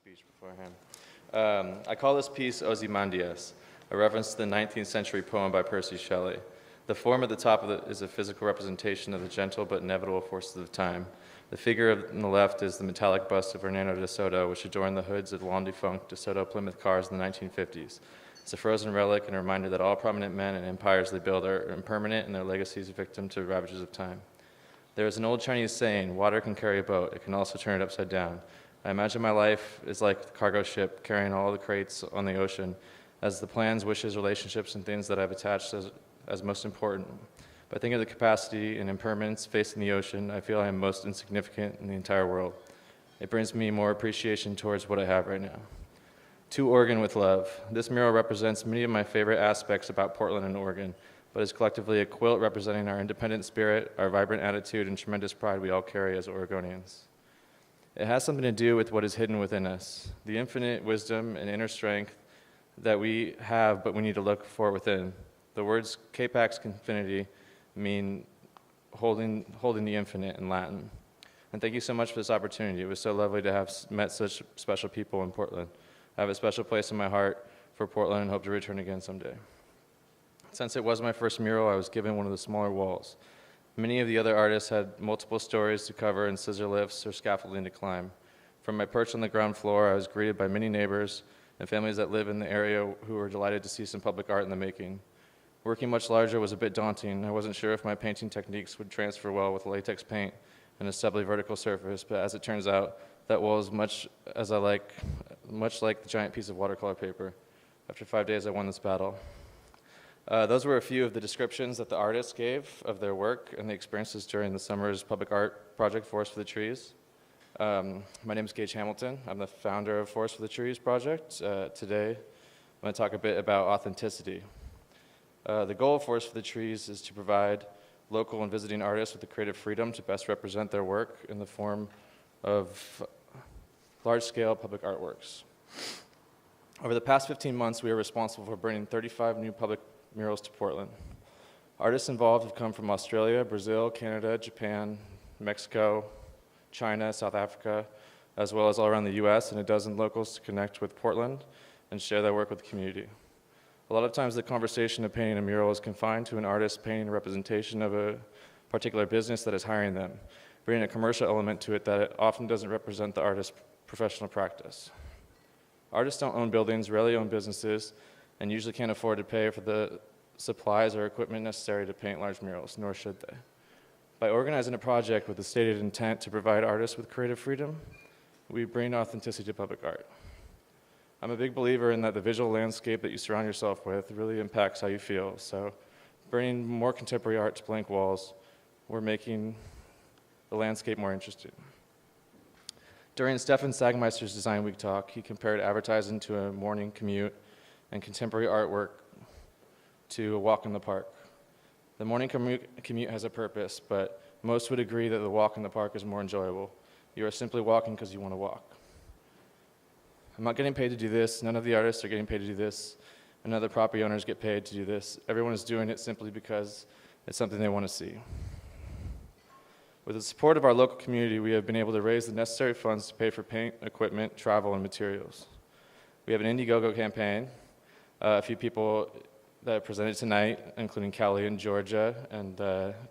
speech beforehand. I call this piece Ozymandias, a reference to the 19th century poem by Percy Shelley. The form at the top of it is a physical representation of the gentle but inevitable forces of time. The figure on the left is the metallic bust of Hernando de Soto, which adorned the hoods of long-defunct De Soto Plymouth cars in the 1950s. It's a frozen relic and a reminder that all prominent men and empires they build are impermanent and their legacies victim to ravages of time. There is an old Chinese saying, water can carry a boat, it can also turn it upside down. I imagine my life is like the cargo ship carrying all the crates on the ocean, as the plans, wishes, relationships, and things that I've attached as most important. By thinking of the capacity and impermanence facing the ocean, I feel I am most insignificant in the entire world. It brings me more appreciation towards what I have right now. To Oregon with love. This mural represents many of my favorite aspects about Portland and Oregon, but is collectively a quilt representing our independent spirit, our vibrant attitude, and tremendous pride we all carry as Oregonians. It has something to do with what is hidden within us, the infinite wisdom and inner strength that we have, but we need to look for within. The words capax confinity mean holding the infinite in Latin. And thank you so much for this opportunity. It was so lovely to have met such special people in Portland. I have a special place in my heart for Portland and hope to return again someday. Since it was my first mural, I was given one of the smaller walls. Many of the other artists had multiple stories to cover and scissor lifts or scaffolding to climb. From my perch on the ground floor, I was greeted by many neighbors and families that live in the area who were delighted to see some public art in the making. Working much larger was a bit daunting. I wasn't sure if my painting techniques would transfer well with latex paint and a stubbly vertical surface, but as it turns out, that wall is much like the giant piece of watercolor paper. After 5 days, I won this battle. Those were a few of the descriptions that the artists gave of their work and the experiences during the summer's public art project, Forest for the Trees. My name is Gage Hamilton. I'm the founder of Forest for the Trees project. Today, I'm going to talk a bit about authenticity. The goal of Forest for the Trees is to provide local and visiting artists with the creative freedom to best represent their work in the form of large-scale public artworks. Over the past 15 months, we are responsible for bringing 35 new public murals to Portland. Artists involved have come from Australia, Brazil, Canada, Japan, Mexico, China, South Africa, as well as all around the US, and a dozen locals to connect with Portland and share their work with the community. A lot of times the conversation of painting a mural is confined to an artist painting a representation of a particular business that is hiring them, bringing a commercial element to it that it often doesn't represent the artist's professional practice. Artists don't own buildings, rarely own businesses, and usually can't afford to pay for the supplies or equipment necessary to paint large murals, nor should they. By organizing a project with the stated intent to provide artists with creative freedom, we bring authenticity to public art. I'm a big believer in that the visual landscape that you surround yourself with really impacts how you feel, so bringing more contemporary art to blank walls, we're making the landscape more interesting. During Stefan Sagmeister's Design Week talk, he compared advertising to a morning commute and contemporary artwork to a walk in the park. The morning commute has a purpose, but most would agree that the walk in the park is more enjoyable. You are simply walking because you want to walk. I'm not getting paid to do this. None of the artists are getting paid to do this. None of the property owners get paid to do this. Everyone is doing it simply because it's something they want to see. With the support of our local community, we have been able to raise the necessary funds to pay for paint, equipment, travel, and materials. We have an Indiegogo campaign. A few people that presented tonight, including Kelly in Georgia and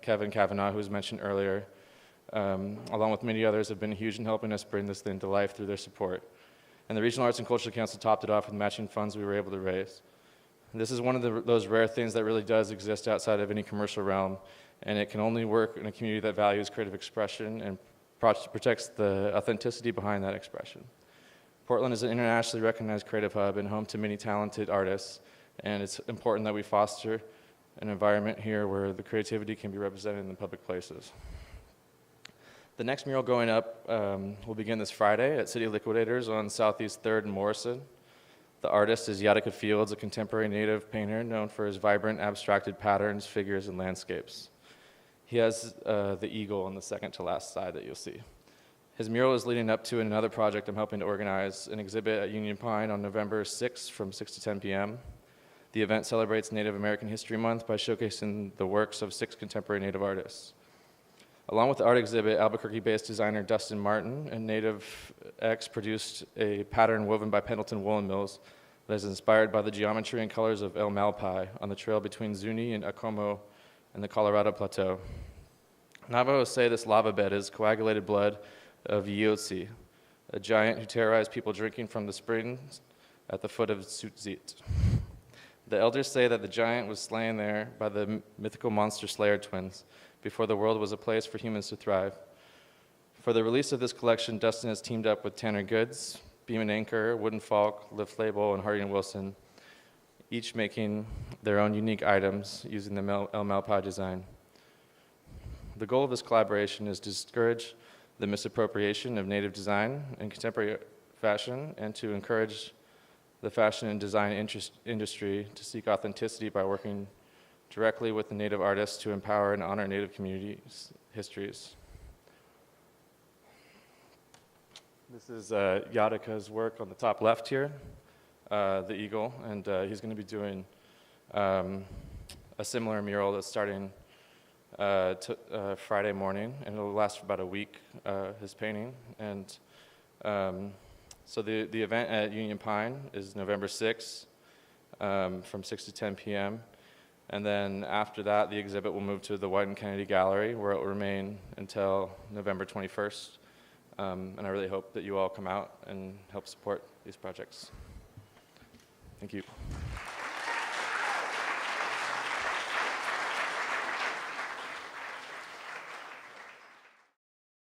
Kevin Kavanaugh, who was mentioned earlier, along with many others, have been huge in helping us bring this thing to life through their support. And the Regional Arts and Cultural Council topped it off with matching funds we were able to raise. And this is one of those rare things that really does exist outside of any commercial realm, and it can only work in a community that values creative expression and protects the authenticity behind that expression. Portland is an internationally recognized creative hub and home to many talented artists, and it's important that we foster an environment here where the creativity can be represented in the public places. The next mural going up will begin this Friday at City Liquidators on Southeast 3rd and Morrison. The artist is Yadika Fields, a contemporary native painter known for his vibrant abstracted patterns, figures, and landscapes. He has the eagle on the second to last side that you'll see. His mural is leading up to another project I'm helping to organize, an exhibit at Union Pine on November 6th from 6 to 10 p.m. The event celebrates Native American History Month by showcasing the works of 6 contemporary Native artists. Along with the art exhibit, Albuquerque-based designer Dustin Martin and Native X produced a pattern woven by Pendleton Woolen Mills that is inspired by the geometry and colors of El Malpai on the trail between Zuni and Acomo and the Colorado Plateau. Navajos say this lava bed is coagulated blood of Yiotzi, a giant who terrorized people drinking from the springs at the foot of Tsutzit. The elders say that the giant was slain there by the mythical monster slayer twins before the world was a place for humans to thrive. For the release of this collection, Dustin has teamed up with Tanner Goods, Beam and Anchor, Wooden Falk, Lift Label, and Harding Wilson, each making their own unique items using the El Malpai design. The goal of this collaboration is to discourage the misappropriation of native design and contemporary fashion, and to encourage the fashion and design industry to seek authenticity by working directly with the native artists to empower and honor native communities' histories. This is Yadika's work on the top left here, the eagle, and he's going to be doing a similar mural that's starting Friday morning, and it'll last for about a week, his painting. And so the event at Union Pine is November 6th from 6 to 10 p.m. And then after that, the exhibit will move to the White and Kennedy Gallery, where it will remain until November 21st. And I really hope that you all come out and help support these projects. Thank you.